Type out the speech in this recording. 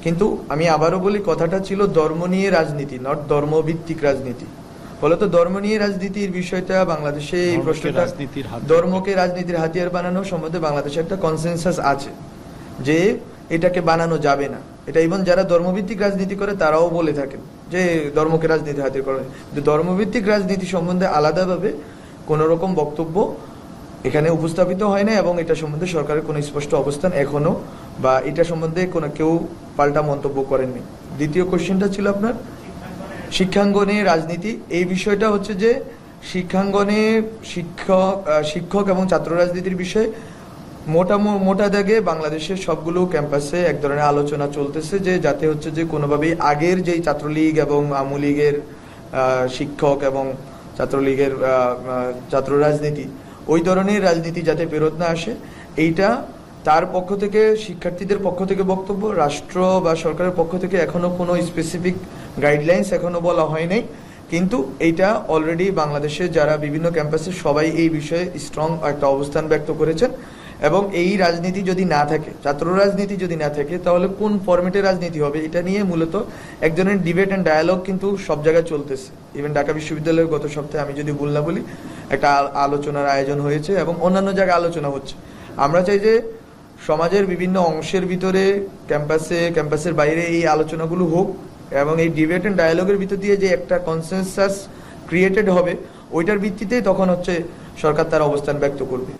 কিন্তু আমি আবারও বলি, কথাটা ছিল ধর্ম নিয়ে রাজনীতি, নট ধর্মভিত্তিক রাজনীতি। ফলত ধর্ম নিয়ে রাজনীতির বিষয়টা বাংলাদেশে এই প্রশ্নটা ধর্মকে রাজনীতির হাতিয়ার বানানো সম্বন্ধে বাংলাদেশে একটা কনসেনসাস আছে যে এটাকে বানানো যাবে না। এটা ইভেন যারা ধর্মভিত্তিক রাজনীতি করে তারাও বলে থাকেন যে ধর্মকে রাজনীতি হাতিয়ার করা। কিন্তু ধর্মভিত্তিক রাজনীতি সম্বন্ধে আলাদাভাবে কোনো রকম বক্তব্য এখানে উপস্থাপিত হয় না, এবং এটা সম্বন্ধে সরকারের কোনো স্পষ্ট অবস্থান এখনো বা এটা সম্বন্ধে কোনো কেউ পাল্টা মন্তব্য করেননি। দ্বিতীয় কোশ্চেনটা ছিল আপনার শিক্ষাঙ্গনে রাজনীতি। এই বিষয়টা হচ্ছে যে শিক্ষাঙ্গনে শিক্ষক এবং ছাত্র রাজনীতির বিষয়ে মোটা দাগে বাংলাদেশের সবগুলো ক্যাম্পাসে এক ধরনের আলোচনা চলতেছে যে যাতে হচ্ছে যে কোনোভাবেই আগের যেই ছাত্রলীগ এবং আওয়ামী লীগের শিক্ষক এবং ছাত্রলীগের ছাত্র রাজনীতি, ওই ধরনের রাজনীতি যাতে ফেরত না আসে, এইটা তার পক্ষ থেকে, শিক্ষার্থীদের পক্ষ থেকে বক্তব্য। রাষ্ট্র বা সরকারের পক্ষ থেকে এখনো কোনো স্পেসিফিক গাইডলাইন্স এখনো বলা হয় নাই, কিন্তু এইটা অলরেডি বাংলাদেশে যারা বিভিন্ন ক্যাম্পাসে সবাই এই বিষয়ে স্ট্রং একটা অবস্থান ব্যক্ত করেছেন। এবং এই রাজনীতি যদি না থাকে, ছাত্র রাজনীতি যদি না থাকে, তাহলে কোন ফরম্যাটে রাজনীতি হবে এটা নিয়ে মূলত এক ধরনের ডিবেট অ্যান্ড ডায়ালগ কিন্তু সব জায়গায় চলতেছে। ইভেন ঢাকা বিশ্ববিদ্যালয়ের গত সপ্তাহে আমি যদি ভুল না বলি একটা আলোচনার আয়োজন হয়েছে এবং অন্যান্য জায়গায় আলোচনা হচ্ছে। আমরা চাই যে সমাজের বিভিন্ন অংশের ভিতরে, ক্যাম্পাসের বাইরে এই আলোচনাগুলো হোক, এবং এই ডিবেট অ্যান্ড ডায়ালগের ভিতর দিয়ে যে একটা কনসেনসাস ক্রিয়েটেড হবে, ওইটার ভিত্তিতেই তখন হচ্ছে সরকার তার অবস্থান ব্যক্ত করবে।